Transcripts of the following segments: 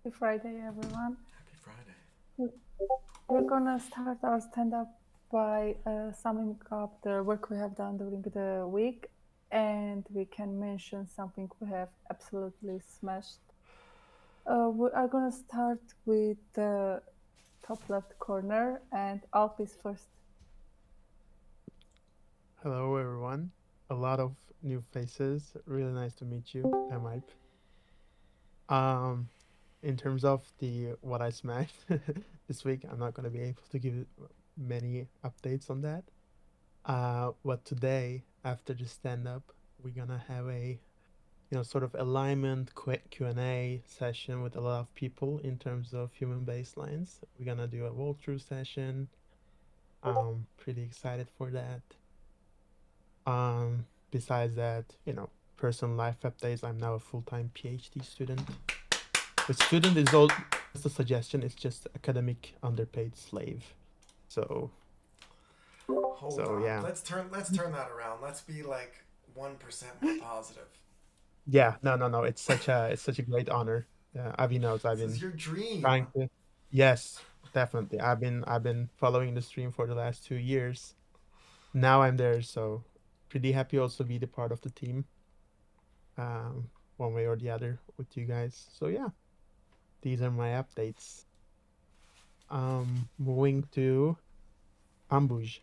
Happy Friday, everyone. Happy Friday. We're gonna start our stand-up by summing up the work we have done during the week, and we can mention something we have absolutely smashed. We are gonna start with the top left corner, and Alp is first. Hello, everyone. A lot of new faces. Really nice to meet you. I'm Hype. Um, in terms of the what I smashed this week, I'm not gonna be able to give many updates on that. But today, after the stand up, we're gonna have a sort of alignment Q&A session with a lot of people in terms of human baselines. We're gonna do a walkthrough session. Pretty excited for that. Besides that, personal life updates. I'm now a full-time PhD student. The student is all just a suggestion. It's just academic underpaid slave. So Hold on. yeah, Let's turn that around. Let's be like 1% more positive. yeah. No. It's such a great honor. Avi knows I've This is been your dream. trying to. Yes, definitely. I've been following the stream for the last 2 years. Now I'm there, so pretty happy also be the part of the team. One way or the other with you guys. So yeah, these are my updates. Moving to Ambuj.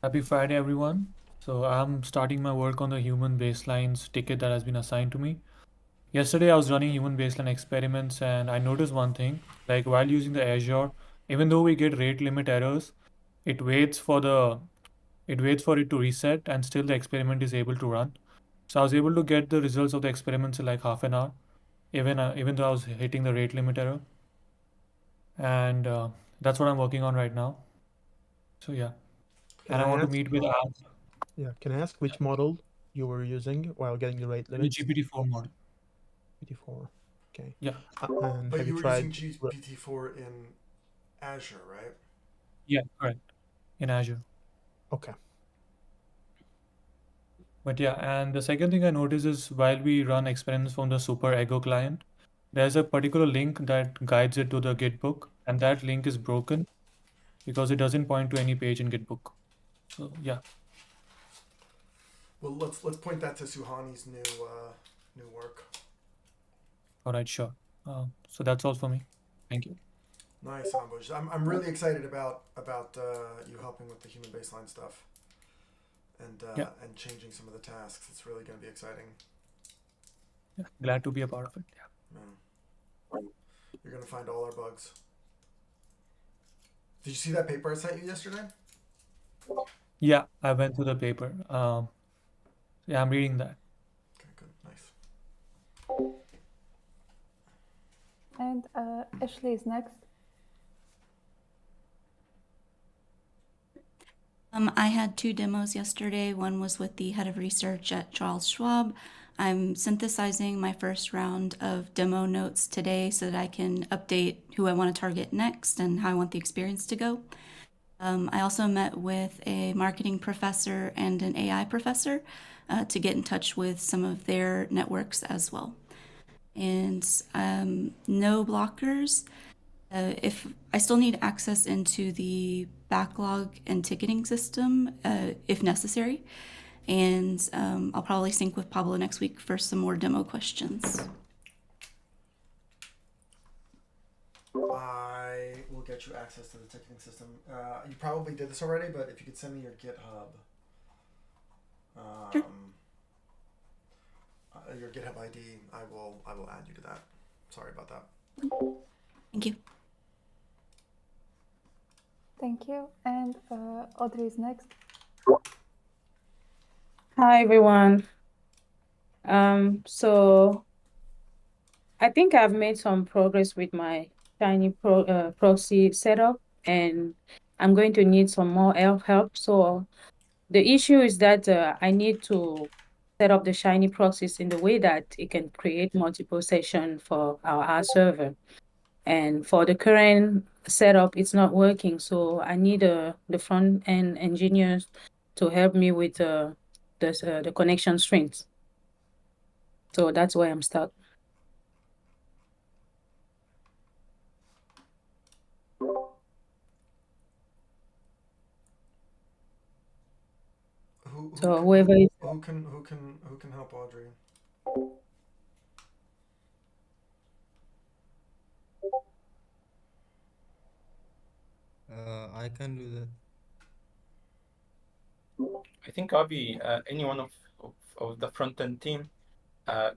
Happy Friday, everyone. So I'm starting my work on the human baselines ticket that has been assigned to me. Yesterday, I was running human baseline experiments and I noticed one thing. Like while using the Azure, even though we get rate limit errors, it waits for the it waits for it to reset and still the experiment is able to run. So I was able to get the results of the experiments in like half an hour, even though I was hitting the rate limit error. And that's what I'm working on right now. So yeah, Can and I I want to ask? meet with Yeah, can I ask which model you were using while getting the rate the limits? GPT-4 model. 84. Okay. Yeah, And But have you you were using tried? GPT-4 in Azure, right? yeah, correct. In Azure. Okay. But yeah, and the second thing I noticed is while we run experiments from the Super Ego client, there's a particular link that guides it to the Gitbook, and that link is broken because it doesn't point to any page in Gitbook. So yeah, Well, let's point that to Suhani's new work. all right, sure. So that's all for me. Thank you. Nice, Ambush. I'm really excited about you helping with the human baseline stuff Yeah, and changing some of the tasks. It's really going to be exciting. yeah, glad to be a part of it. Yeah, Man. You're going to find all our bugs. Did you see that paper I sent you yesterday? yeah, I went through the paper. Yeah, I'm reading that. Okay, good, nice. And Ashley is next. I had 2 demos yesterday. One was with the head of research at Charles Schwab. I'm synthesizing my first round of demo notes today so that I can update who I want to target next and how I want the experience to go. I also met with a marketing professor and an AI professor to get in touch with some of their networks as well. And no blockers. If I still need access into the backlog and ticketing system, if necessary, and I'll probably sync with Pablo next week for some more demo questions. I will get you access to the ticketing system. You probably did this already, but if you could send me your GitHub, Sure. Your GitHub ID, I will add you to that. Sorry about that. Thank you. Thank you. And Audrey is next. Hi, everyone. So I think I've made some progress with my Shiny proxy setup, and I'm going to need some more help. So the issue is that I need to set up the Shiny proxies in the way that it can create multiple sessions for our server. And for the current setup, it's not working. So I need the front end engineers to help me with the connection strings. So that's why I'm stuck. So whoever is who can help Audrey? I can do that. I think Avi, any one of the front end team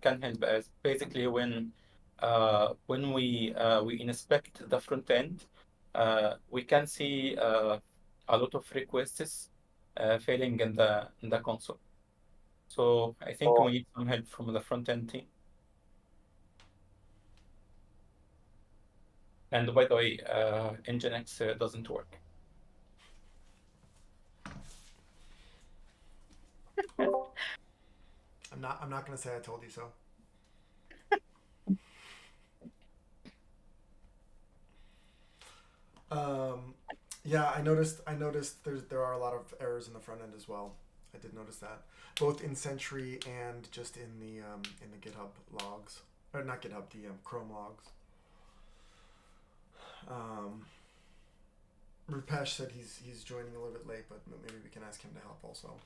can help us. Basically, when we inspect the front end, we can see a lot of requests failing in the console. So I think we need some help from the front end team. And by the way, Nginx doesn't work. I'm not gonna say I told you so. Yeah, I noticed there are a lot of errors in the front end as well. I did notice that, both in Sentry and just in the GitHub logs, or not GitHub, the Chrome logs. Rupesh said he's joining a little bit late, but maybe we can ask him to help also.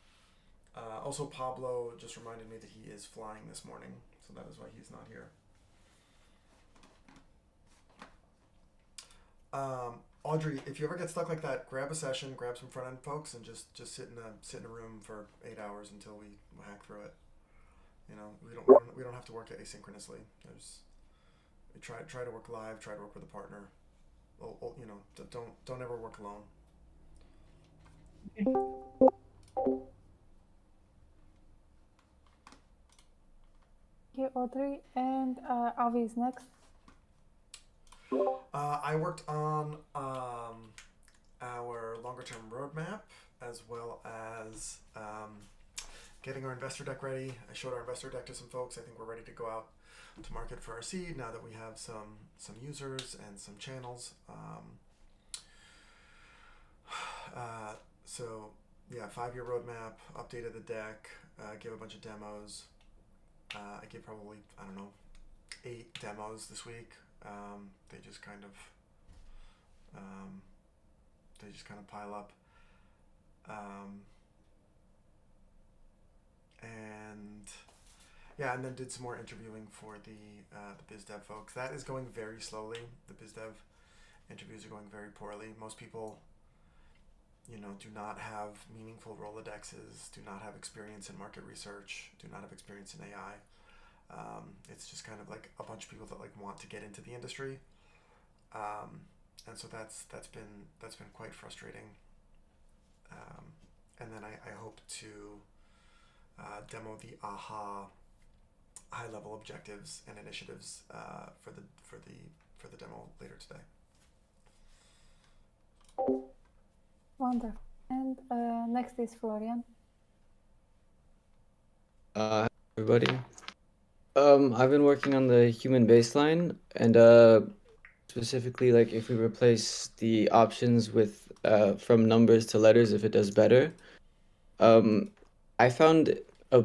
Also, Pablo just reminded me that he is flying this morning, so that is why he's not here. Audrey, if you ever get stuck like that, grab a session, grab some front end folks, and just sit in a room for 8 hours until we hack through it. You know, we don't have to work asynchronously. We try to work live, try to work with a partner. You know, don't ever work alone. Thank you, Audrey. And Avi is next. I worked on our longer term roadmap, as well as getting our investor deck ready. I showed our investor deck to some folks. I think we're ready to go out to market for our seed now that we have some users and some channels. So yeah, 5-year roadmap, updated the deck, gave a bunch of demos. I gave probably, I don't know, 8 demos this week. They just kind of pile up. And yeah, and then did some more interviewing for the biz dev folks. That is going very slowly. The biz dev interviews are going very poorly. Most people, you know, do not have meaningful Rolodexes, do not have experience in market research, do not have experience in AI. It's just kind of like a bunch of people that like want to get into the industry, and so that's been quite frustrating. And then I hope to demo the AHA high level objectives and initiatives for the demo later today. Wonderful. And next is Florian. Everybody. I've been working on the human baseline, and specifically, like if we replace the options with from numbers to letters, if it does better. I found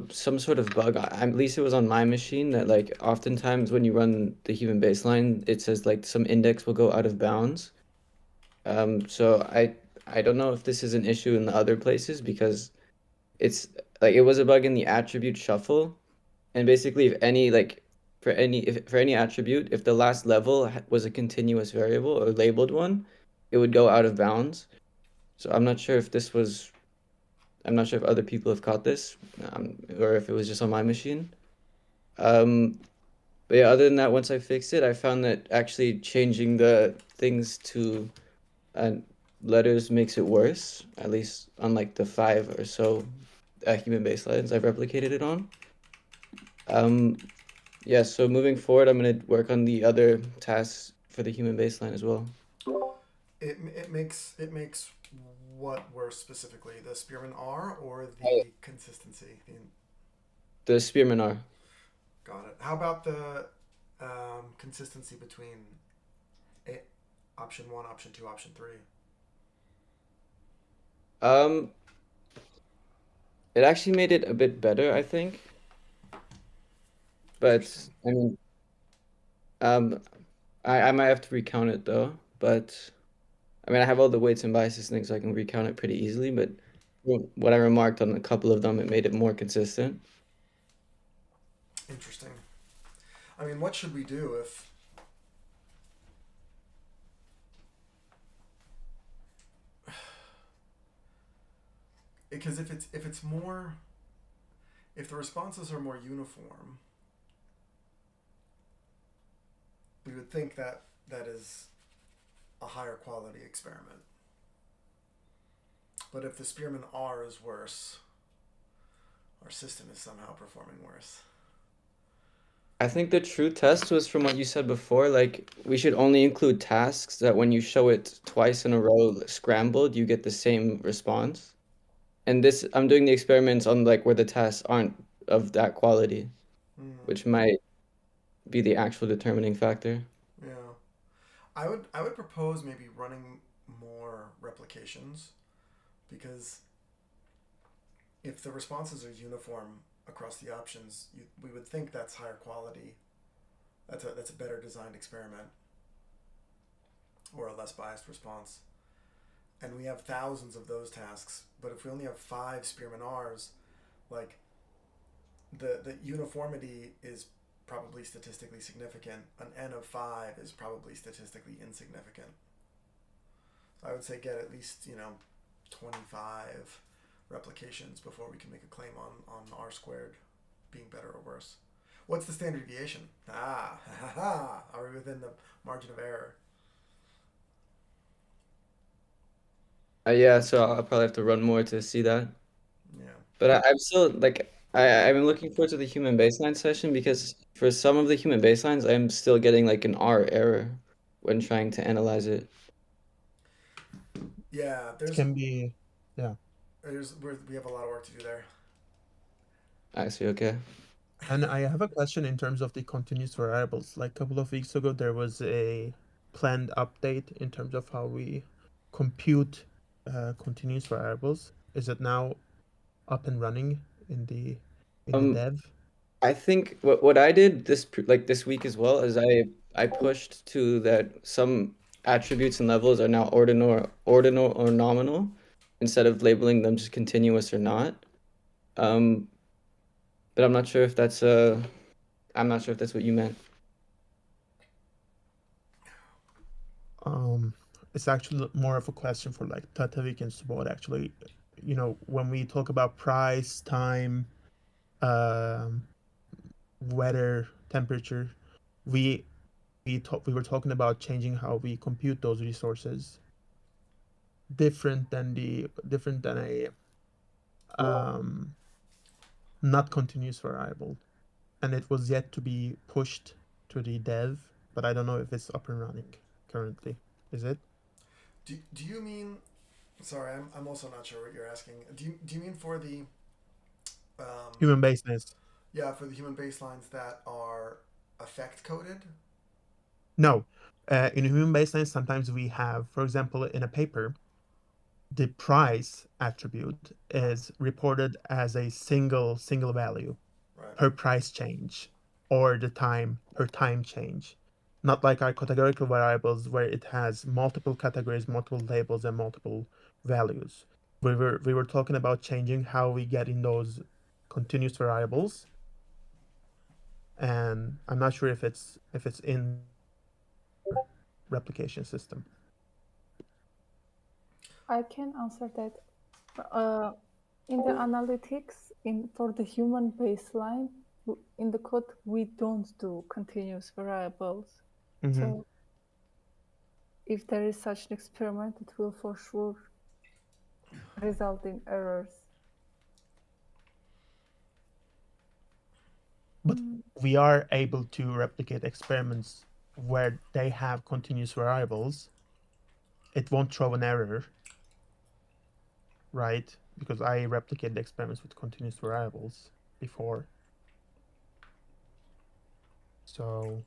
some sort of bug. At least it was on my machine that like oftentimes when you run the human baseline, it says like some index will go out of bounds. So I don't know if this is an issue in the other places, because it's like it was a bug in the attribute shuffle. And basically, if any like for any attribute, if the last level was a continuous variable or labeled one, it would go out of bounds. So I'm not sure if other people have caught this, or if it was just on my machine. But yeah, other than that, once I fixed it, I found that actually changing the things to letters makes it worse. At least on like the 5 or so human baselines I've replicated it on. Yeah, so moving forward, I'm going to work on the other tasks for the human baseline as well. It makes what worse specifically? The Spearman R or the consistency? The Spearman R. Got it. How about the consistency between option 1, option 2, option 3? It actually made it a bit better, I think. But I mean, I might have to recount it though. But I mean, I have all the weights and biases things, so I can recount it pretty easily. But what I remarked on a couple of them, it made it more consistent. Interesting. I mean, what should we do if... Because if it's more... If the responses are more uniform, we would think that that is a higher quality experiment. But if the Spearman R is worse, our system is somehow performing worse. I think the true test was from what you said before, like we should only include tasks that when you show it twice in a row scrambled, you get the same response. And this, I'm doing the experiments on like where the tasks aren't of that quality, which might be the actual determining factor. Yeah. I would propose maybe running more replications, because if the responses are uniform across the options, we would think that's higher quality. That's a better designed experiment, or a less biased response. And we have thousands of those tasks, but if we only have 5 Spearman R's, like the uniformity is probably statistically significant. An N of 5 is probably statistically insignificant. So I would say get at least 25 replications before we can make a claim on R squared being better or worse. What's the standard deviation? Are we within the margin of error? Yeah, so I'll probably have to run more to see that. Yeah. But I'm still like I've been looking forward to the human baseline session because for some of the human baselines, I'm still getting like an R error when trying to analyze it. Yeah, It can be, yeah. we have a lot of work to do there. I see. Okay. And I have a question in terms of the continuous variables. Like a couple of weeks ago, there was a planned update in terms of how we compute continuous variables. Is it now up and running in the dev? I think what I did this week as well is I pushed to that some attributes and levels are now ordinal or nominal instead of labeling them just continuous or not. But I'm not sure if that's what you meant. It's actually more of a question for like Tatavik and Subodh actually. When we talk about price, time, weather, temperature, we were talking about changing how we compute those resources different than a not continuous variable, and it was yet to be pushed to the dev, but I don't know if it's up and running currently. Is it? Do you mean? Sorry, I'm also not sure what you're asking. Do you mean for the Human baselines? Yeah, for the human baselines that are effect coded? No. In human baselines, sometimes we have, for example, in a paper, the price attribute is reported as a single value per price change, or the time per time change. Not like our categorical variables where it has multiple categories, multiple labels, and multiple values. We were talking about changing how we get in those continuous variables, and I'm not sure if it's in replication system. I can answer that. In the analytics, for the human baseline, in the code, we don't do continuous variables. Mm-hmm. So if there is such an experiment, it will for sure result in errors. But we are able to replicate experiments where they have continuous variables. It won't throw an error, right? Because I replicated experiments with continuous variables before. So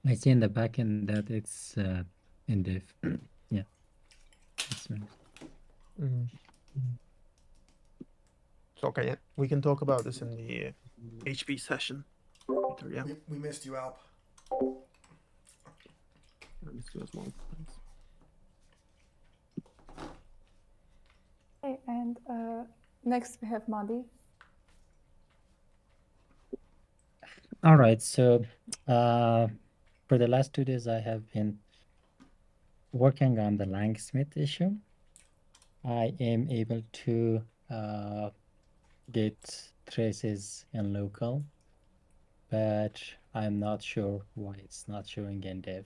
I see in the backend that it's in div. Yeah. That's right. So okay, we can talk about this in the HP session later, yeah. We missed you, Alp. I missed you as well. Thanks. Okay, and next we have Madi. All right, so for the last 2 days, I have been working on the Langsmith issue. I am able to get traces in local, but I'm not sure why it's not showing in dev.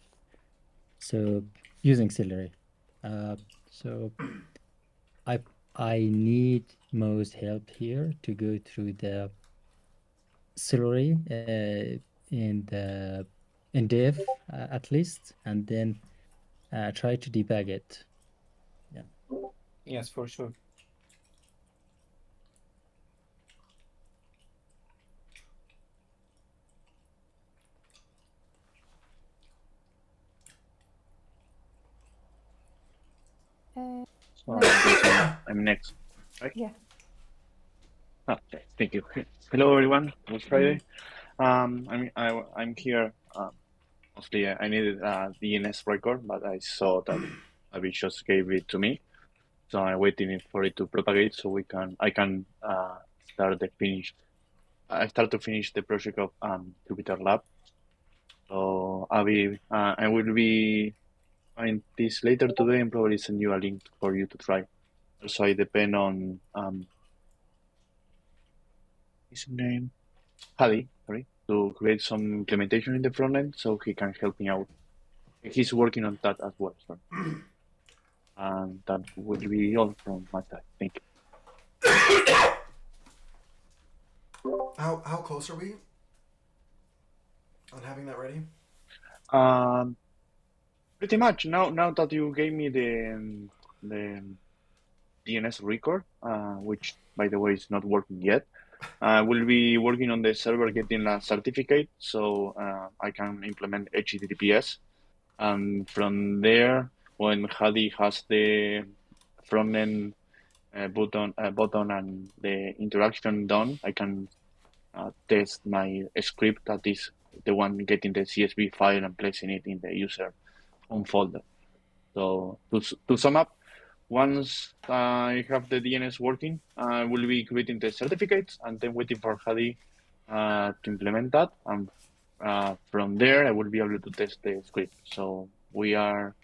So using Celery. So I need Mo's help here to go through the Celery in dev at least, and then try to debug it. Yeah. Yes, for sure. Next. I'm next, right? Yeah. Okay, thank you. Hello, everyone. It's Friday. I'm here. Mostly, I needed a DNS record, but I saw that Abby just gave it to me, so I'm waiting for it to propagate so I can start the finish. I start to finish the project of Jupyter Lab. So Abby, I will be find this later today and probably send you a link for you to try. Also, I depend on his name. Hadi, sorry, to create some implementation in the front end so he can help me out. He's working on that as well. So. And that will be all from my side. Thank you. How close are we on having that ready? Pretty much. Now that you gave me the DNS record, which by the way is not working yet. We'll be working on the server getting a certificate so I can implement HTTPS. And from there, when Hadi has the front end button and the interaction done, I can test my script that is the one getting the CSV file and placing it in the user home folder. So to sum up, once I have the DNS working, I will be creating the certificates and then waiting for Hadi to implement that. And from there, I will be able to test the script. So we are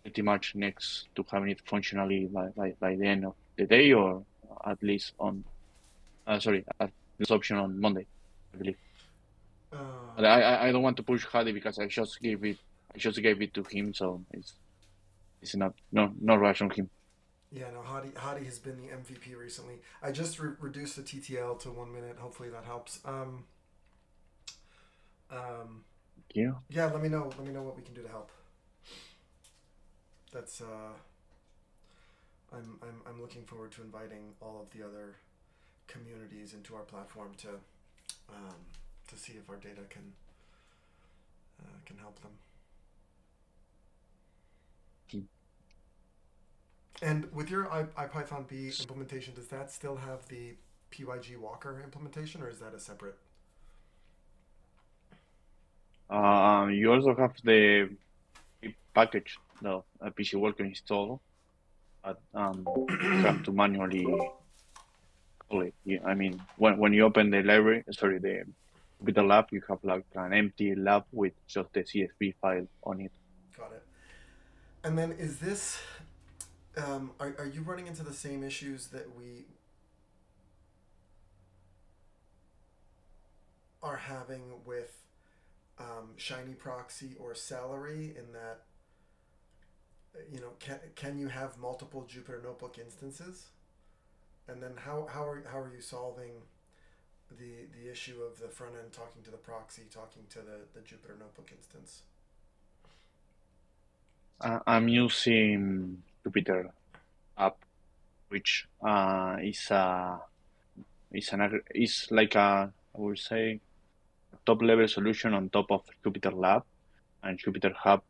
pretty much next to having it functionally by the end of the day, or at least on, at this option on Monday, I believe. But I don't want to push Hadi because I just gave it to him, so it's no rush on him. Yeah, no, Hadi has been the MVP recently. I just reduced the TTL to 1 minute. Hopefully that helps. Yeah. Yeah, let me know what we can do to help. That's I'm looking forward to inviting all of the other communities into our platform to see if our data can help them. And with your IPython B implementation, does that still have the PYG Walker implementation, or is that a separate? You also have the package, the PC Worker install, but you have to manually call it. Yeah, I mean, when you open the library, the Jupyter Lab, you have like an empty lab with just the CSV file on it. Got it. And then is this? Are you running into the same issues that we are having with Shiny Proxy or Celery, in that can you have multiple Jupyter Notebook instances? And then how are you solving the issue of the front end talking to the proxy, talking to the Jupyter Notebook instance? I'm using Jupyter app, which is like I would say, top level solution on top of Jupyter Lab, and Jupyter Hub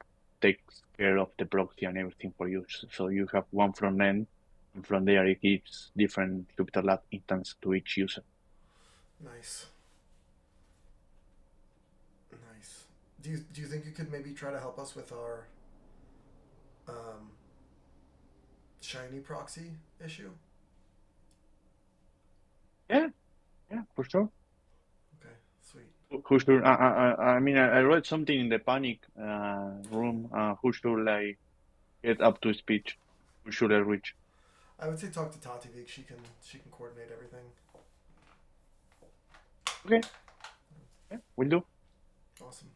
takes care of the proxy and everything for you. So you have one front end, and from there it gives different Jupyter Lab instance to each user. Nice. Do you think you could maybe try to help us with our Shiny Proxy issue? for sure. Okay, sweet. Who should I mean I read something in the panic room. Who should I get up to speech? Who should I reach? I would say talk to Tati Vik. She can coordinate everything. Okay, yeah, will do. Awesome.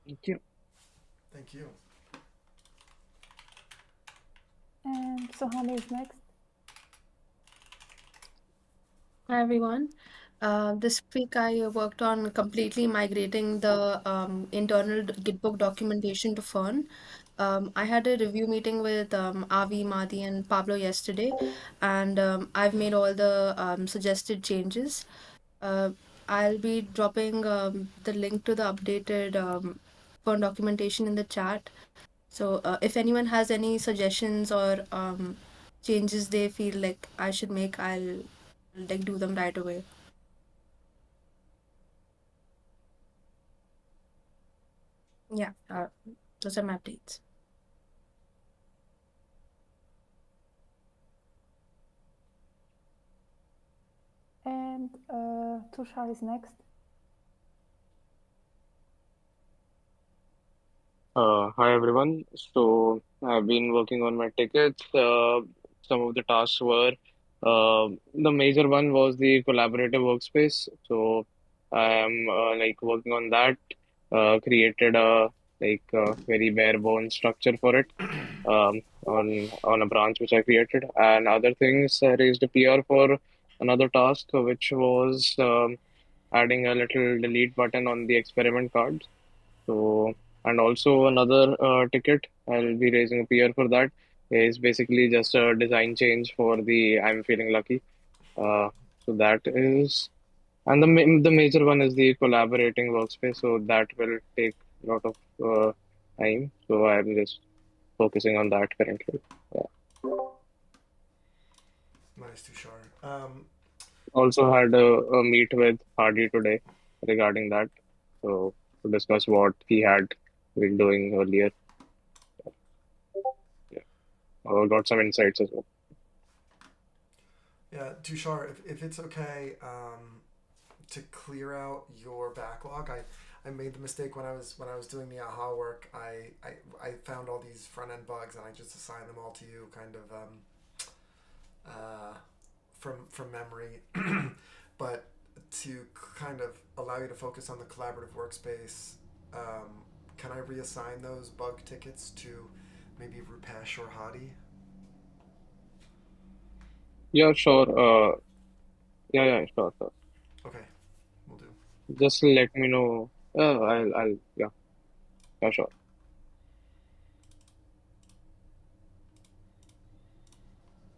Thank you. Thank you. And Sohani is next. Hi everyone. This week I worked on completely migrating the internal Gitbook documentation to Fern. I had a review meeting with Avi, Madi, and Pablo yesterday, and I've made all the suggested changes. Uh, I'll be dropping the link to the updated Fern documentation in the chat. So if anyone has any suggestions or changes they feel like I should make, I'll like do them right away. Yeah, those are my updates. And Tushar is next. Hi everyone. So I've been working on my tickets. Some of the tasks were the major one was the collaborative workspace. So I am like working on that. Created a very bare bone structure for it on a branch which I created. And other things, I raised a PR for another task, which was adding a little delete button on the experiment cards. So, and also another ticket, I'll be raising a PR for that, is basically just a design change for the I'm feeling lucky. So that is, and the major one is the collaborating workspace. So that will take a lot of time. So I'm just focusing on that currently. Yeah. Nice, Tushar. Also had a meet with Hardy today regarding that. So to discuss what he had been doing earlier. Yeah. Got some insights as well. Yeah, Tushar, if it's okay, to clear out your backlog, I made the mistake when I was doing the AHA work. I found all these front end bugs and I just assigned them all to you, kind of from memory. But to kind of allow you to focus on the collaborative workspace, can I reassign those bug tickets to maybe Rupesh or Hadi? Yeah, sure. Yeah, sure, sure. Okay, we'll do. Just let me know. Yeah, sure.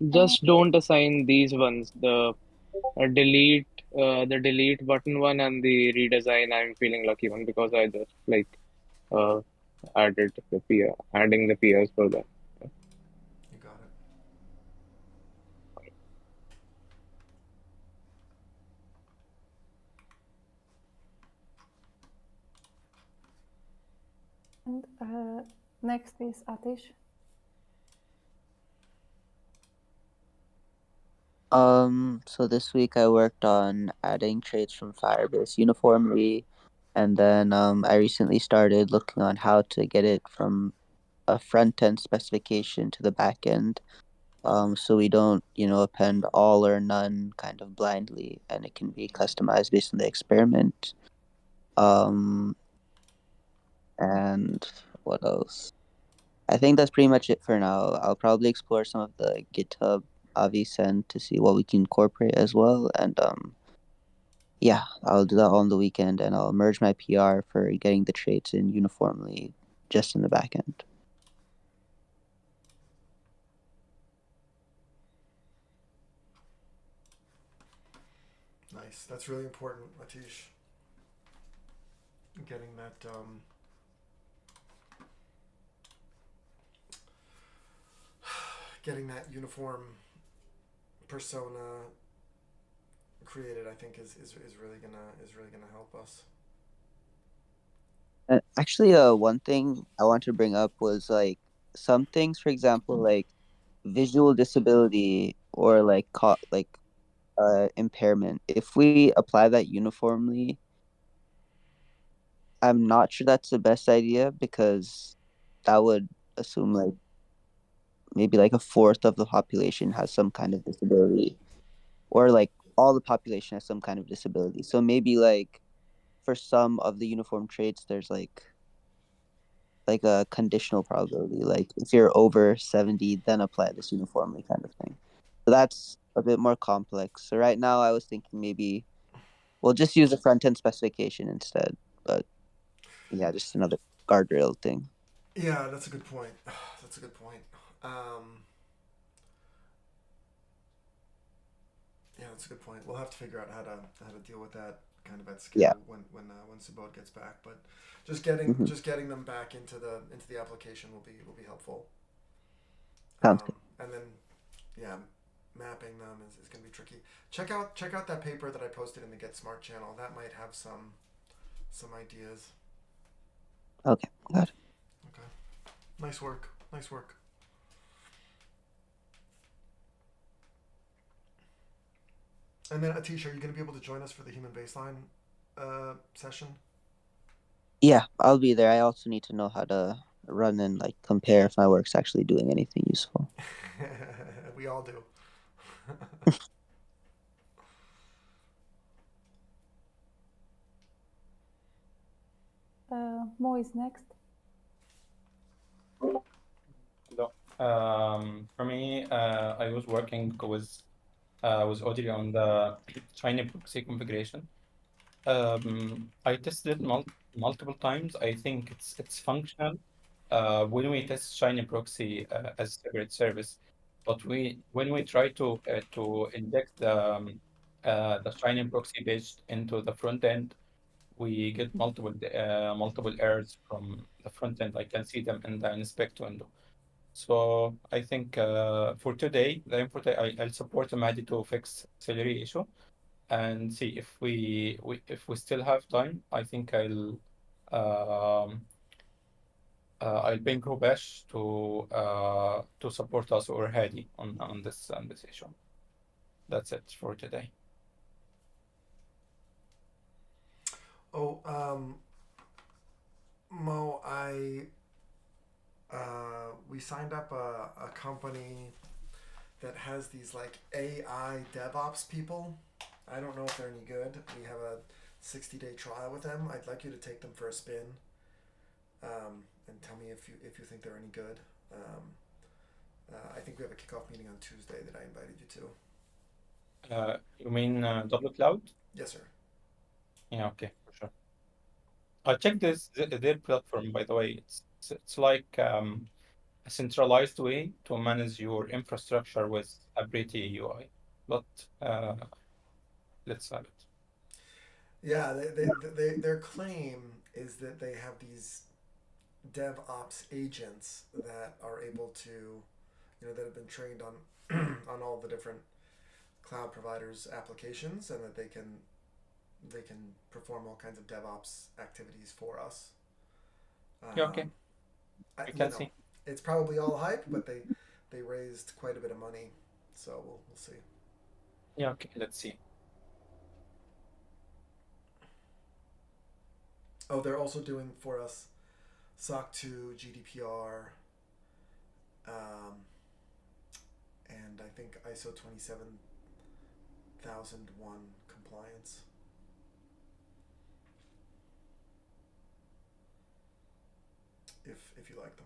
Just don't assign these ones. The delete button one and the redesign. I'm feeling lucky one because I just uh added the peer, adding the peers for that. You got it. And next is Atish. So this week I worked on adding traits from Firebase uniformly, and then I recently started looking on how to get it from a front end specification to the back end. So we don't, append all or none kind of blindly, and it can be customized based on the experiment. Um, and what else? I think that's pretty much it for now. I'll probably explore some of the GitHub Avi sent to see what we can incorporate as well, and yeah, I'll do that all on the weekend, and I'll merge my PR for getting the traits in uniformly just in the back end. Nice. That's really important, Atish. Getting that uniform persona created, I think is really gonna help us. Actually, one thing I want to bring up was like some things, for example, like visual disability or like impairment. If we apply that uniformly, I'm not sure that's the best idea because that would assume like maybe like a fourth of the population has some kind of disability, or like all the population has some kind of disability. So maybe like for some of the uniform traits, there's like a conditional probability. Like if you're over 70, then apply this uniformly kind of thing. So that's a bit more complex. So right now I was thinking maybe we'll just use a front end specification instead. But yeah, just another guardrail thing. Yeah, that's a good point. That's a good point. Yeah, that's a good point. We'll have to figure out how to deal with that kind of at Yeah. scale when Subod gets back. But Mm-hmm. just getting them back into the application will be helpful. Sounds good. And then yeah, mapping them is going to be tricky. Check out that paper that I posted in the Get Smart channel. That might have some ideas. Okay, got it. Okay, nice work. Nice work. And then Atish, are you going to be able to join us for the human baseline session? Yeah, I'll be there. I also need to know how to run and like compare if my work's actually doing anything useful. We all do. Mo is next. No. For me, I was working with Audrey on the China proxy configuration. I tested multiple times. I think it's functional when we test Shiny Proxy as a separate service, but when we try to inject the Shiny Proxy page into the front end, we get multiple errors from the front end. I can see them in the inspect window. So I think for today, I'll support Madi to fix Celery issue and see if we still have time. I think I'll ping Rubesh to support us or Hadi on this issue. That's it for today. Oh, Mo, we signed up a company that has these like AI DevOps people. I don't know if they're any good. We have a 60-day trial with them. I'd like you to take them for a spin, and tell me if you think they're any good. I think we have a kickoff meeting on Tuesday that I invited you to. You mean Double Cloud? Yes, sir. Yeah, okay, for sure. I checked their platform, by the way. It's like a centralized way to manage your infrastructure with a pretty UI. But let's have it. Yeah, their claim is that they have these DevOps agents that are able to, that have been trained on on all the different cloud providers' applications, and that they can perform all kinds of DevOps activities for us. Yeah, okay. We can see. It's probably all hype, but they raised quite a bit of money, so we'll see. Yeah, okay, let's see. Oh, they're also doing for us SOC 2, GDPR, and I think ISO 27001 compliance. If you like them.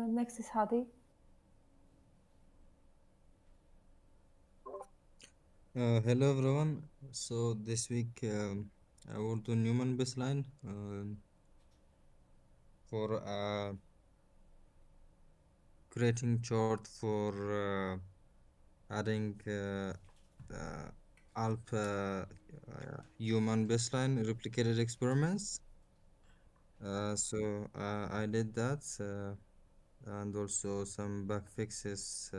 Next is Hadi. Hello everyone. So this week I worked on human baseline for creating chart for adding ALP human baseline replicated experiments. So I did that. and also some bug fixes,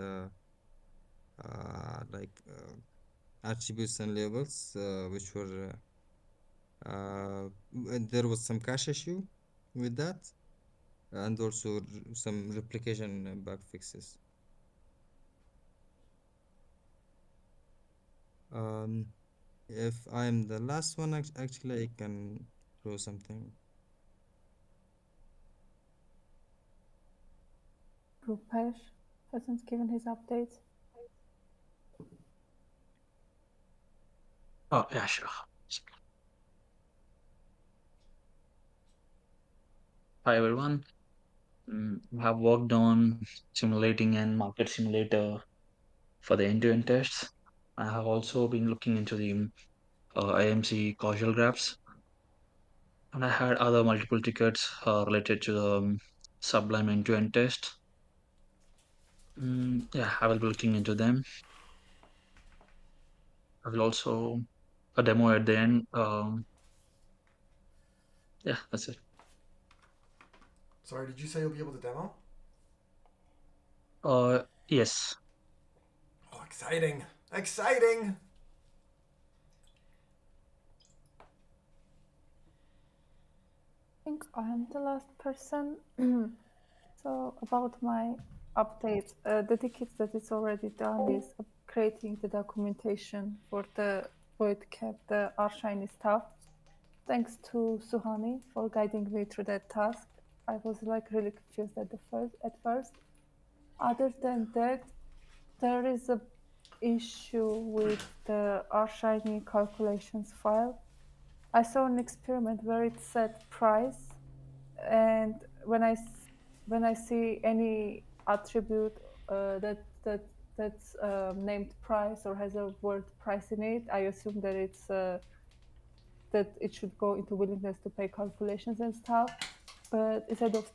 like attributes and labels, which were there was some cache issue with that, and also some replication bug fixes. If I'm the last one, actually, I can throw something. Rupesh hasn't given his update. Oh, yeah, sure. Hi, everyone. I have worked on simulating and market simulator for the end-to-end tests. I have also been looking into the AMC causal graphs, and I had other multiple tickets related to the Sublime end-to-end test. Yeah, I will be looking into them. I will also a demo at the end. Yeah, that's it. Sorry, did you say you'll be able to demo? Yes. Oh, exciting! Exciting! I think I'm the last person. So about my updates, the tickets that it's already done is creating the documentation for the void cap, the R-Shiny stuff. Thanks to Suhani for guiding me through that task. I was like really confused at first. Other than that, there is a issue with the R-Shiny calculations file. I saw an experiment where it said price, and when I see any attribute that's named price or has a word price in it, I assume that it's that it should go into willingness to pay calculations and stuff. But instead of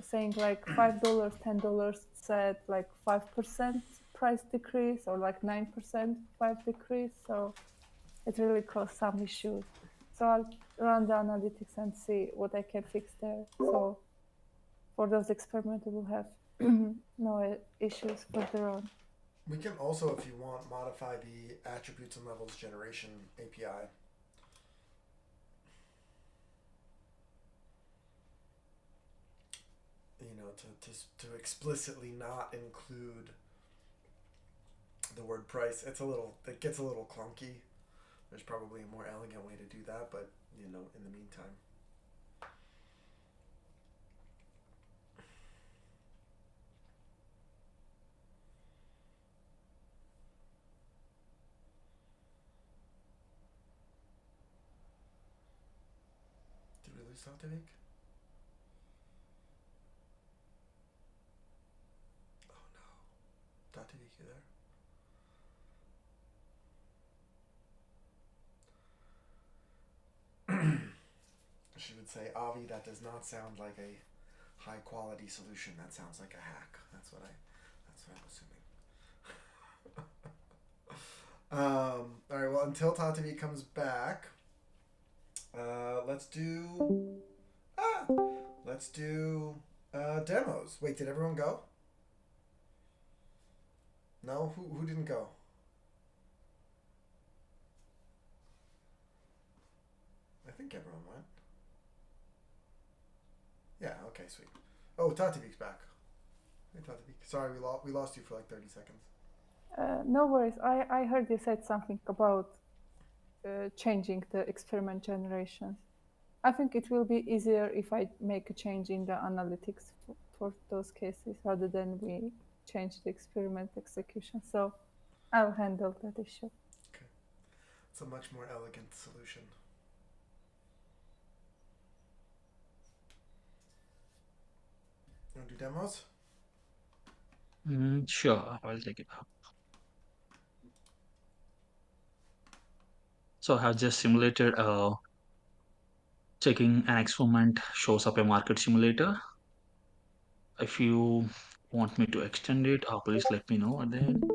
saying like $5, $10, it said like 5% price decrease or like 9% price decrease. So it really caused some issues. So I'll run the analytics and see what I can fix there. So for those experiments, we'll have no issues further on. We can also, if you want, modify the attributes and levels generation API. You know, to explicitly not include the word price. It gets a little clunky. There's probably a more elegant way to do that, but you know, in the meantime. Did we lose Saltavik? Oh no. Saltavik, you there? She would say, Avi, that does not sound like a high quality solution. That sounds like a hack. That's what I'm assuming. All right. Well, until Tatavi comes back, let's do demos. Wait, did everyone go? No. Who didn't go? I think everyone went. Yeah. Okay. Sweet. Oh, Tatavik's back. Hey, Tatavik. Sorry, we lost you for like 30 seconds. No worries. I heard you said something about changing the experiment generations. I think it will be easier if I make a change in the analytics for those cases rather than we change the experiment execution. So I'll handle that issue. Okay. It's a much more elegant solution. You want to do demos? Sure, I will take it up. So I have just simulated checking an experiment shows up a market simulator. If you want me to extend it, please let me know at the end.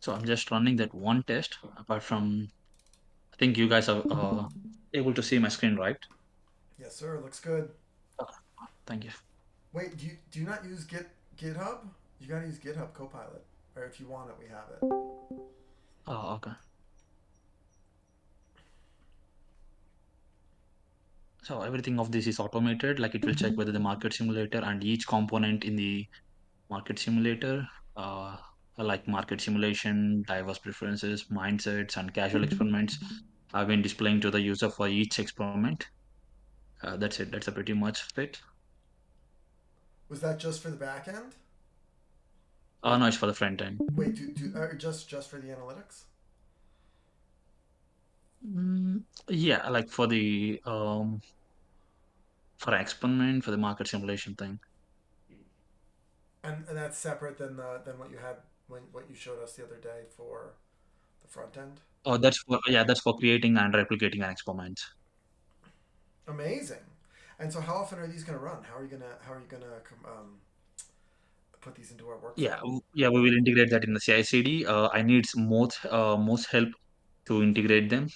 So I'm just running that one test. Apart from, I think you guys have able to see my screen, right? Yes, sir. Looks good. Oh, thank you. Wait, do you not use GitHub? You gotta use GitHub Copilot, or if you want it, we have it. Oh, okay. So everything of this is automated. Like it will check whether the market simulator and each component in the market simulator, like market simulation, diverse preferences, mindsets, and casual experiments, have been displaying to the user for each experiment. That's it. That's a pretty much fit. Was that just for the back end? No, it's for the front end. Wait, just for the analytics? Yeah, like for the for experiment for the market simulation thing. And that's separate than what you had what you showed us the other day for the front end. Oh, that's for creating and replicating an experiment. Amazing. And so, how often are these going to run? How are you gonna put these into our workflow? Yeah, we will integrate that in the CI/CD. I need most help to integrate them.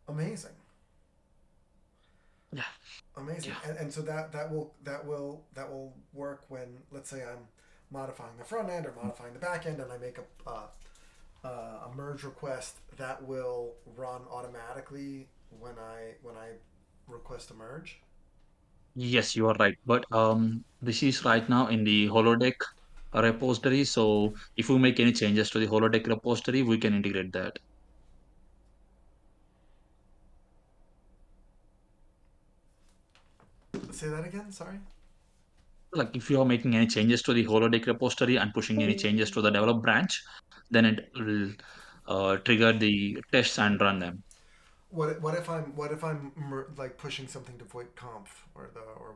Amazing. Yeah. Amazing. And so that will work when, let's say, I'm modifying the front end or modifying the back end, and I make a merge request. That will run automatically when I request a merge. Yes, you are right. But this is right now in the holodeck repository. So if we make any changes to the holodeck repository, we can integrate that. Say that again. Sorry. Like if you are making any changes to the holodeck repository and pushing any changes to the develop branch, then it will trigger the tests and run them. What if I'm like pushing something to VoIP Conf or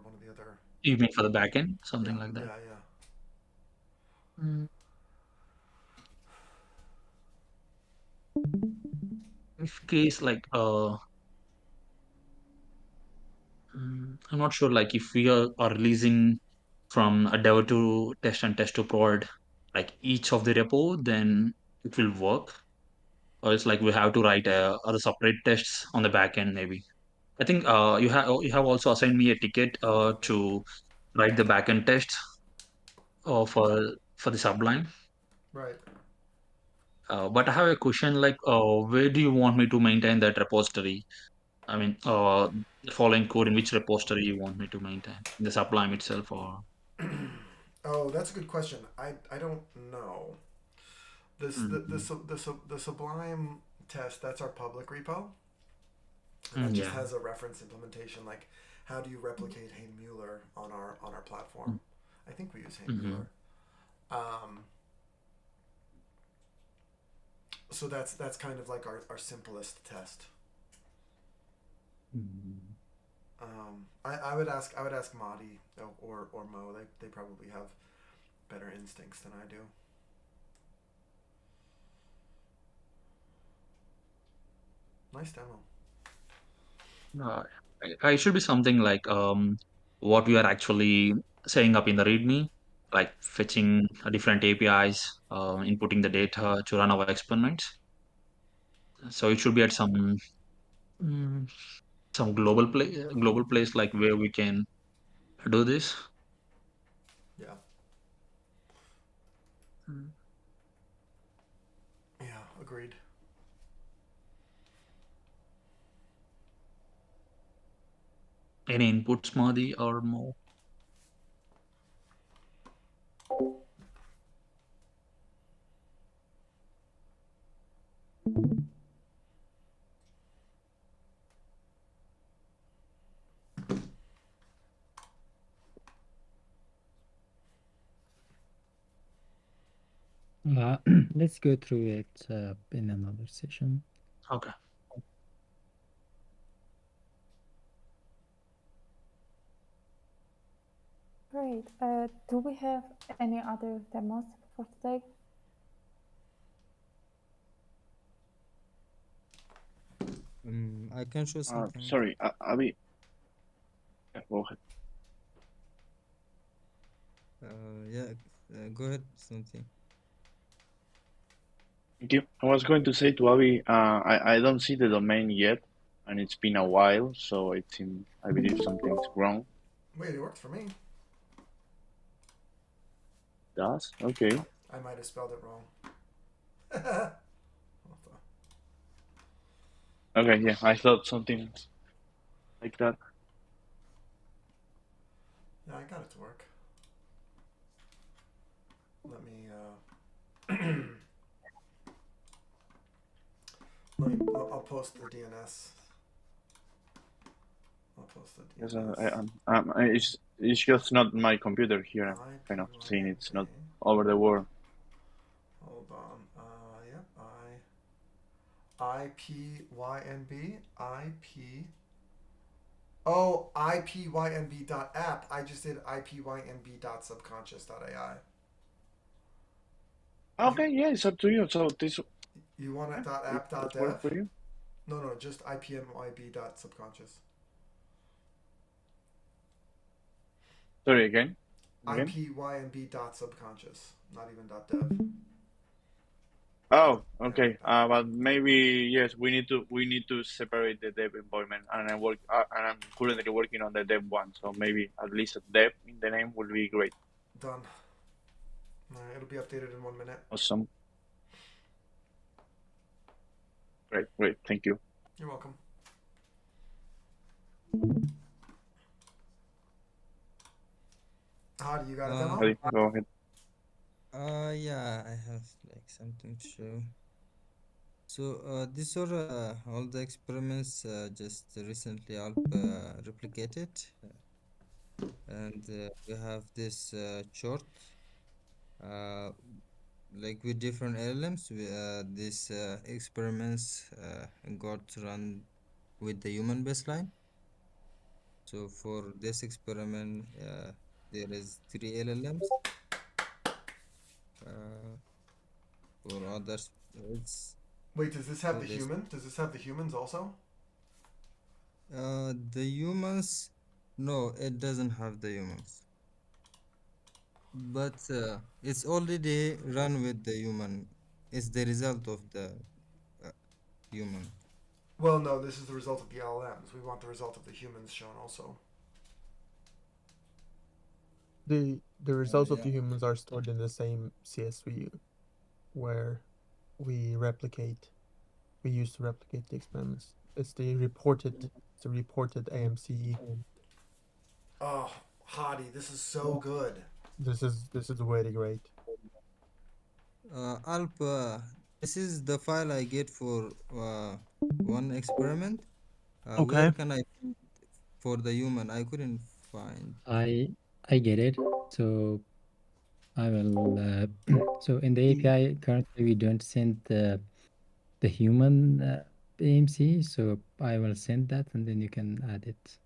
one of the other? You mean for the backend, something like that? Yeah. If case like I'm not sure, like if we are releasing from a dev to test and test to prod, like each of the repo, then it will work. Or it's like we have to write other separate tests on the back end, maybe. I think you have also assigned me a ticket to write the backend tests for the Sublime. Right. But I have a question, like where do you want me to maintain that repository? I mean, the following code in which repository you want me to maintain? In the Sublime itself, or Oh, that's a good question. I don't know. The Sublime test, that's our public repo, and that just yeah. has a reference implementation, like how do you replicate Hayden Mueller on our platform. I think we use Hayden Mueller. So that's kind of like our simplest test. I would ask Madi or Mo. They probably have better instincts than I do. Nice demo. It should be something like what we are actually setting up in the README, like fetching different APIs, inputting the data to run our experiments. So it should be at mm, some global place, like where we can do this. Yeah. Yeah, agreed. Any inputs, Madi or more? Let's go through it in another session. Okay. Great. Do we have any other demos for today? I can show something. Sorry, Abby. Yeah, go ahead. Yeah, go ahead, something. Thank you. I was going to say to Abby, I don't see the domain yet, and it's been a while, so I believe something's wrong. Wait, it worked for me. Does? Okay. I might have spelled it wrong. Okay, yeah, I thought something like that. Yeah, I got it to work. Let me, I'll post the DNS. I'll post the Yes, DNS. it's just not my computer here. I'm kind of seeing it's not over the world. Hold on. Yep. IPYNB. Oh, IPYNB.app. I just did IPYNB.subconscious.ai. Okay, yeah, it's up to you. So this. You want it Does work .app.dev? for you? No, just IPMYB.subconscious. Sorry, again? IPYNB.subconscious, not even .dev. Oh, okay. But maybe yes, we need to separate the dev environment, and I'm currently working on the dev one. So maybe at least a dev in the name will be great. Done. It'll be updated in 1 minute. Awesome. Great. Thank you. You're welcome. How do you got it demo? Ready? Go ahead. Yeah, I have like something to show. So these are all the experiments just recently all replicated, and we have this chart like with different LLMs. These experiments got run with the human baseline. So for this experiment, there is 3 LLMs. For others, it's Wait, does this have so the this human? Does this have the humans also? the humans. No, it doesn't have the humans, but it's already run with the human. It's the result of the human. Well, no, this is the result of the LLMs. We want the result of the humans shown also. The results of Yeah. the humans are stored in the same CSV where we use to replicate the experiments. It's the reported AMCE. Oh, Hadi, this is so good. This is really great. Alp, this is the file I get for one experiment. Okay. Where can I find for the human? I couldn't find. I get it. So I will. So in the API currently we don't send the human AMC. So I will send that, and then you can add it.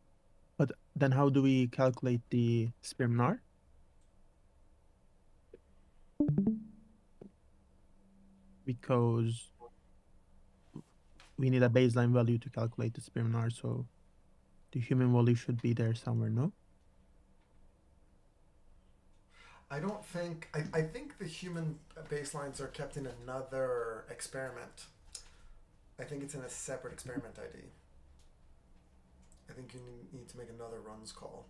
But then how do we calculate the sperm-NAR? Because we need a baseline value to calculate the sperm-NAR, so the human value should be there somewhere, no? I don't think. I think the human baselines are kept in another experiment. I think it's in a separate experiment ID. I think you need to make another runs call.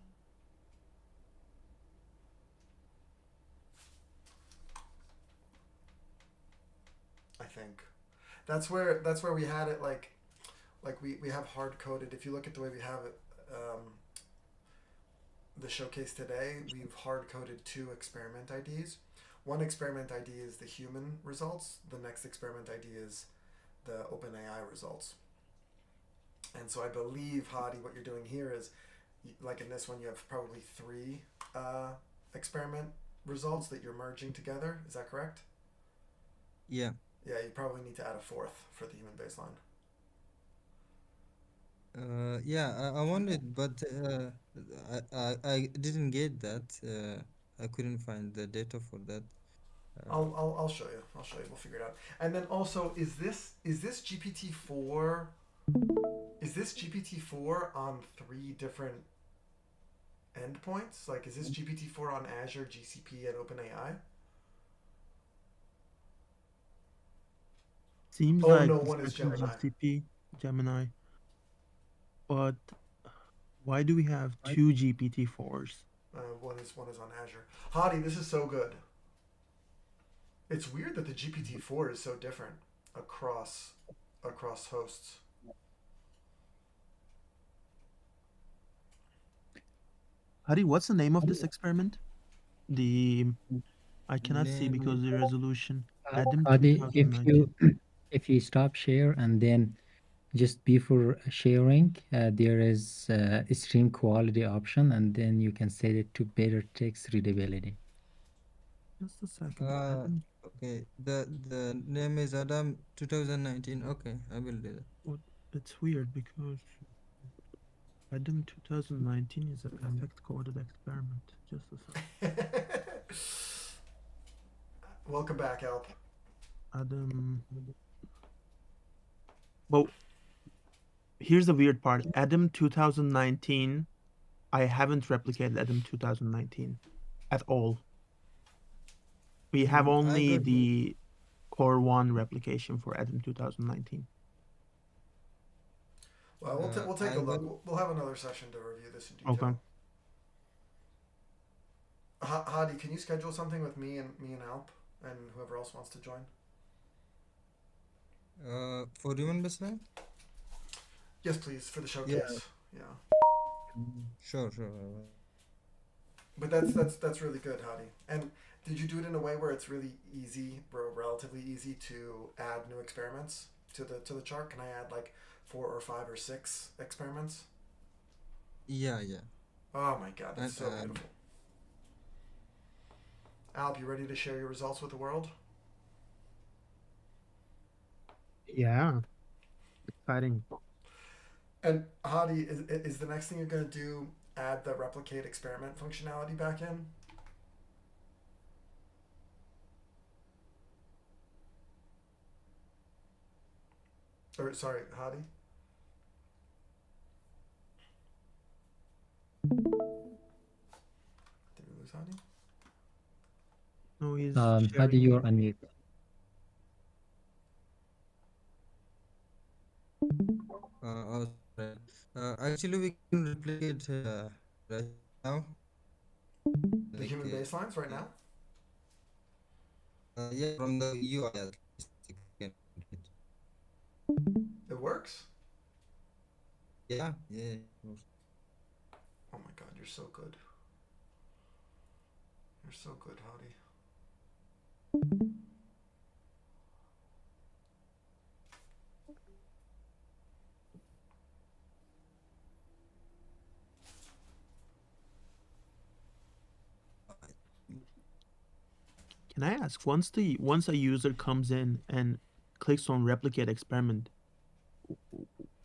I think that's where we had it like we have hard coded. If you look at the way we have it, the showcase today, we've hard coded 2 experiment IDs. One experiment ID is the human results. The next experiment ID is the OpenAI results. And so I believe, Hadi, what you're doing here is, like in this one, you have probably 3 experiment results that you're merging together. Is that correct? Yeah. Yeah, you probably need to add a 4th for the human baseline. Yeah, I wanted, but I didn't get that. I couldn't find the data for that. I'll show you. I'll show you. We'll figure it out. And then also, is this GPT-4? Is this GPT-4 on 3 different endpoints? Like, is this GPT-4 on Azure, GCP, and OpenAI? seems Oh, like no, this one is question Gemini. GCP, Gemini, but why do we have two GPT-4s? One is on Azure. Hadi, this is so good. It's weird that the GPT-4 is so different across hosts. Hadi, what's the name of this experiment? I cannot see Name. because the resolution. Adam Adi, if 2019. you if you stop share and then just before sharing, there is a stream quality option, and then you can set it to better text readability. Just a second. Uh, Adam, okay. The name is Adam 2019. Okay, I will do that. what? It's weird because Adam 2019 is a perfect coded experiment. Just a second. Welcome back, Alp. Adam. Well, here's the weird part. Adam 2019. I haven't replicated Adam 2019 at all. We have I only got the Core 1 replication for Adam 2019. Well, we'll take a I got look. We'll have another session to review this in detail. Okay. Hadi, can you schedule something with me and Alp and whoever else wants to join? for human baseline. Yes, please, for the showcase. Yeah. Sure. But that's really good, Hadi. And did you do it in a way where it's really easy, relatively easy to add new experiments to the chart? Can I add like 4 or 5 or 6 experiments? Yeah. Oh my god, that's And so beautiful. Alp, you ready to share your results with the world? Yeah. Exciting. And Hadi, is the next thing you're going to do add the replicate experiment functionality back in? Or sorry, Hadi? Did we lose Hadi? No, he's How do sharing. you unmute? Sorry. Actually, we can replicate right now. The human baselines right now? Yeah, from the UI at least you can replicate. It works? Yeah. Oh my god, you're so good. You're so good, Hadi. Can I ask, once a user comes in and clicks on replicate experiment,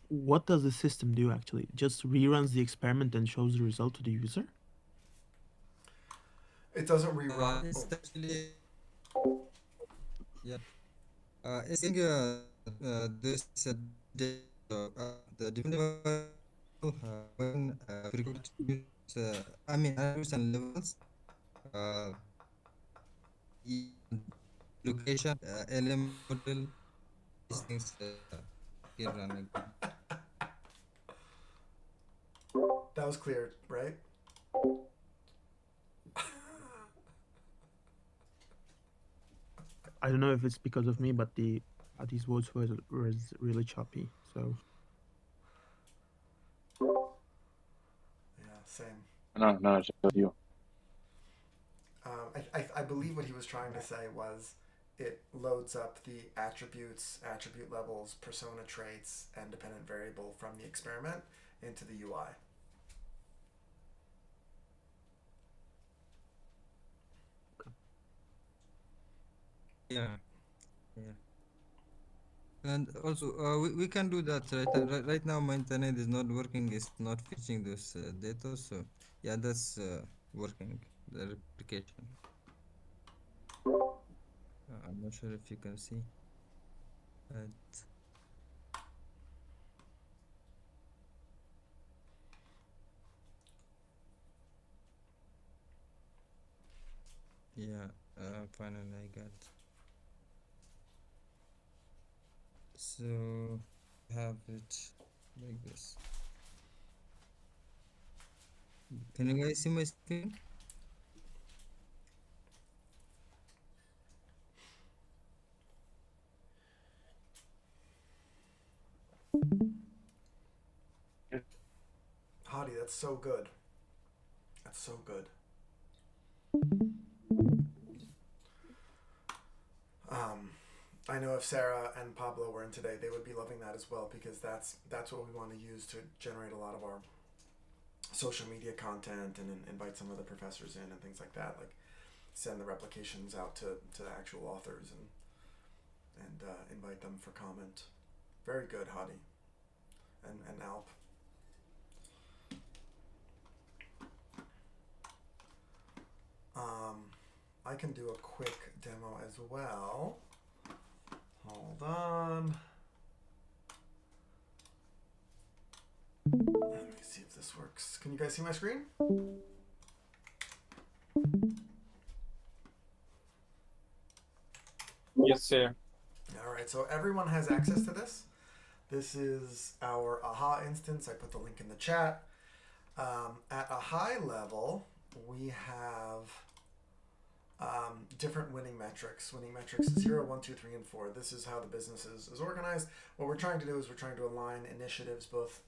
what does the system do actually? Just reruns the experiment and shows the result to the user? It doesn't rerun. It's actually yeah. I think this the different when frequent attributes and levels, uh, location, element model, these things can run again. That was clear, right? I don't know if it's because of me, but these words was really choppy. So Yeah, same. No, it's just you. I believe what he was trying to say was it loads up the attributes, attribute levels, persona traits, and dependent variable from the experiment into the UI. Yeah. And also, we can do that right now. My internet is not working. It's not fetching this data. So yeah, that's working. The replication. I'm not sure if you can see. Yeah. Finally, I got. So have it like this. Can you guys see my screen? Hadi, that's so good. That's so good. I know if Sarah and Pablo were in today, they would be loving that as well, because that's what we want to use to generate a lot of our social media content and invite some of the professors in and things like that. Like send the replications out to the actual authors and invite them for comment. Very good, Hadi and Alp. I can do a quick demo as well. Hold on. Let me see if this works. Can you guys see my screen? Yes, sir. All right, so everyone has access to this. This is our AHA instance. I put the link in the chat. At a high level, we have different winning metrics. Winning metrics 0, 1, 2, 3, and 4. This is how the business is organized. What we're trying to do is we're trying to align initiatives, both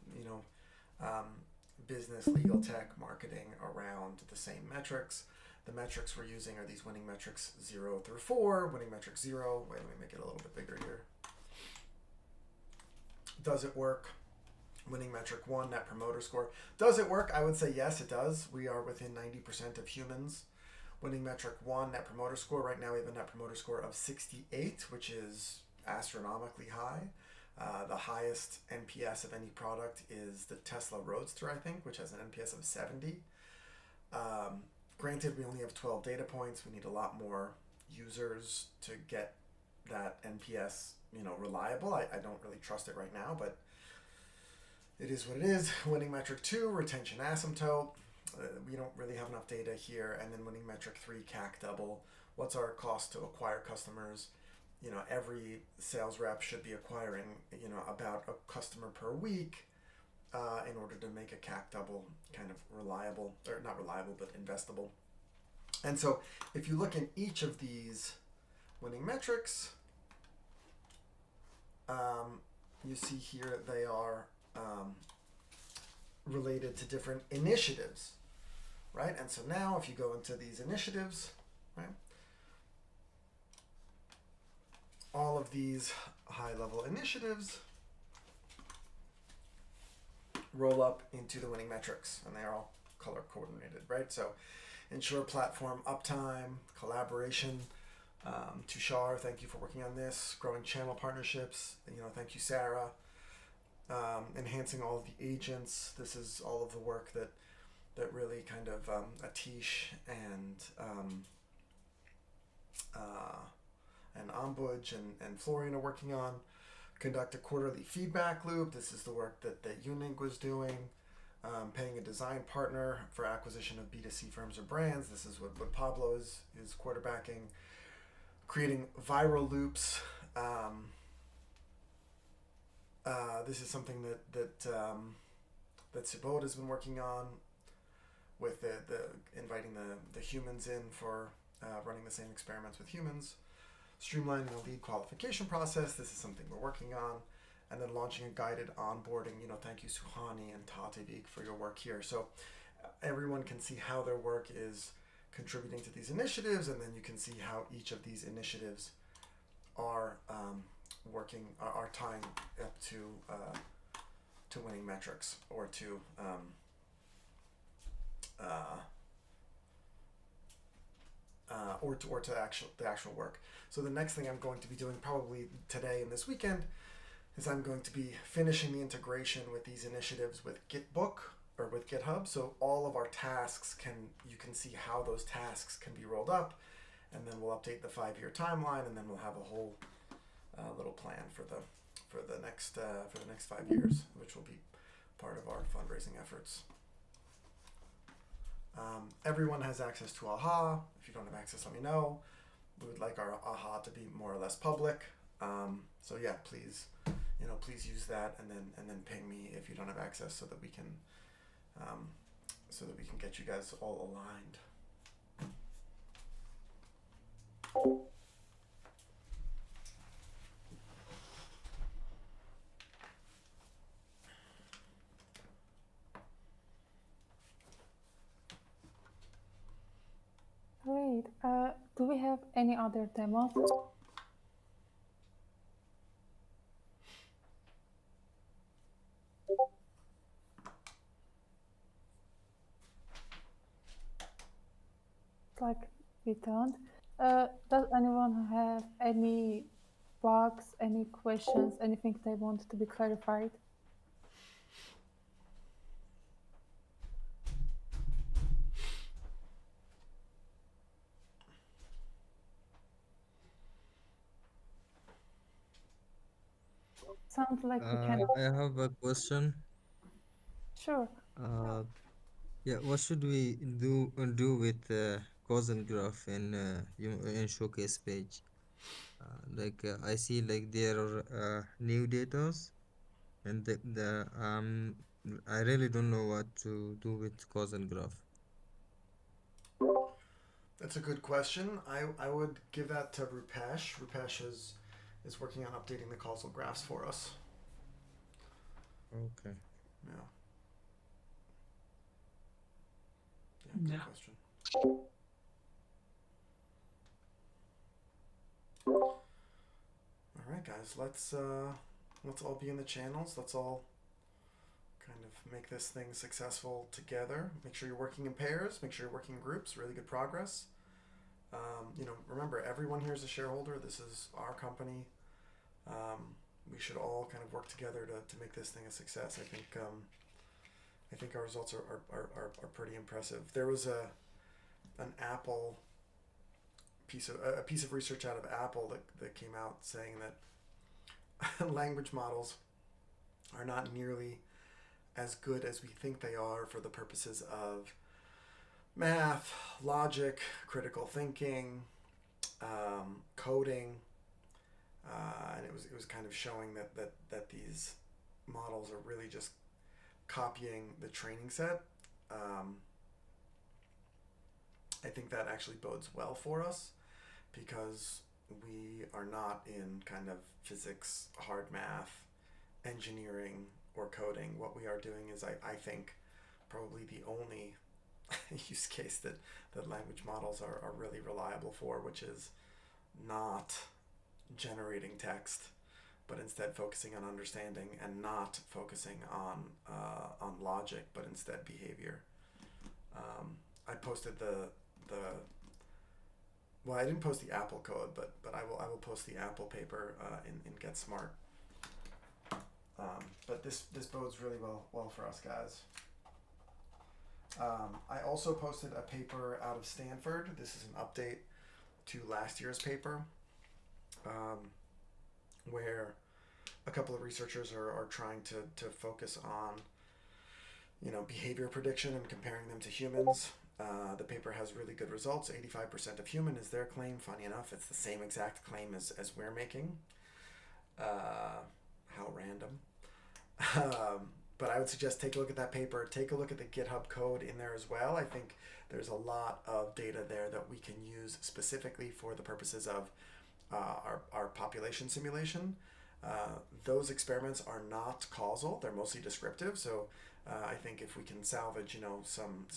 business, legal, tech, marketing, around the same metrics. The metrics we're using are these winning metrics 0 through 4. Winning metric 0. Wait, let me make it a little bit bigger here. Does it work? Winning metric 1, net promoter score. Does it work? I would say yes, it does. We are within 90% of humans. Winning metric 1, net promoter score. Right now we have a net promoter score of 68, which is astronomically high. The highest NPS of any product is the Tesla Roadster, I think, which has an NPS of 70. Granted, we only have 12 data points. We need a lot more users to get that NPS, reliable. I don't really trust it right now, but it is what it is. Winning metric 2, retention asymptote. We don't really have enough data here. And then winning metric 3, CAC double. What's our cost to acquire customers? Every sales rep should be acquiring, about a customer per week in order to make a CAC double kind of reliable, or not reliable, but investable. And so if you look in each of these winning metrics, you see here they are related to different initiatives, right? And so now if you go into these initiatives, right, all of these high-level initiatives roll up into the winning metrics, and they are all color coordinated, right? So ensure platform uptime, collaboration. Tushar, thank you for working on this. Growing channel partnerships, thank you, Sarah. Enhancing all of the agents. This is all of the work that really kind of Atish and Ambuj and Florian are working on. Conduct a quarterly feedback loop. This is the work that Unig was doing. Paying a design partner for acquisition of B2C firms or brands. This is what Pablo is quarterbacking. Creating viral loops. This is something that Subodh has been working on with the inviting the humans in for running the same experiments with humans. Streamlining the lead qualification process. This is something we're working on. And then launching a guided onboarding. Thank you, Suhani and Tatevik, for your work here. So everyone can see how their work is contributing to these initiatives, and then you can see how each of these initiatives are are tying up to winning metrics, or to the actual work. So the next thing I'm going to be doing probably today and this weekend is I'm going to be finishing the integration with these initiatives with Gitbook or with GitHub. So all of our tasks you can see how those tasks can be rolled up, and then we'll update the 5-year timeline, and then we'll have a whole little plan for the next 5 years, which will be part of our fundraising efforts. Everyone has access to AHA. If you don't have access, let me know. We would like our AHA to be more or less public. So yeah, please please use that and then ping me if you don't have access so that we can get you guys all aligned. Great. Do we have any other demos? Like we don't. Does anyone have any bugs, any questions, anything they want to be clarified? Sounds like we can. I have a question. Sure. Yeah, what should we do with cause and graph in showcase page? I see like there are new datas, and I really don't know what to do with cause and graph. That's a good question. I would give that to Rupesh. Rupesh is working on updating the causal graphs for us. Okay. Yeah. Yeah, good question. All right, guys. Let's all be in the channels. Let's all kind of make this thing successful together. Make sure you're working in pairs. Make sure you're working in groups. Really good progress. Remember, everyone here is a shareholder. This is our company. We should all kind of work together to make this thing a success. I think our results are pretty impressive. There was an Apple piece of research out of Apple that came out saying that language models are not nearly as good as we think they are for the purposes of math, logic, critical thinking, coding, and it was kind of showing that these models are really just copying the training set. I think that actually bodes well for us because we are not in kind of physics, hard math, engineering, or coding. What we are doing is, I think, probably the only use case that language models are really reliable for, which is not generating text, but instead focusing on understanding, and not focusing on logic, but instead behavior. I posted well, I didn't post the Apple code, but I will post the Apple paper in Get Smart. But this bodes really well for us, guys. I also posted a paper out of Stanford. This is an update to last year's paper, where a couple of researchers are trying to focus on behavior prediction and comparing them to humans. The paper has really good results. 85% of human is their claim. Funny enough, it's the same exact claim as we're making. How random. But I would suggest take a look at that paper. Take a look at the GitHub code in there as well. I think there's a lot of data there that we can use specifically for the purposes of our population simulation. Those experiments are not causal. They're mostly descriptive. So I think if we can salvage, some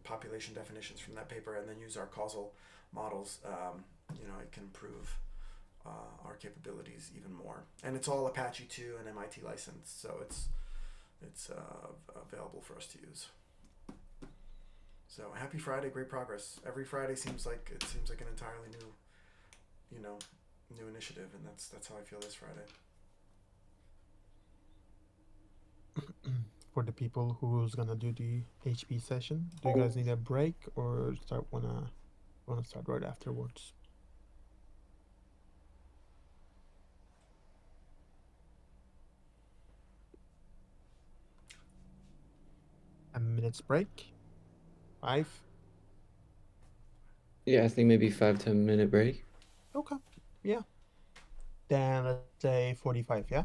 population definitions from that paper and then use our causal models, it can improve our capabilities even more. And it's all Apache 2 and MIT licensed, so it's available for us to use. So happy Friday, great progress. Every Friday seems like an entirely new initiative, and that's how I feel this Friday. For the people who's gonna do the HP session, do you guys need a break or wanna start right afterwards? A minute's break? 5? Yeah, I think maybe 5-10 minute break. Okay. Yeah. Then let's say 45, yeah?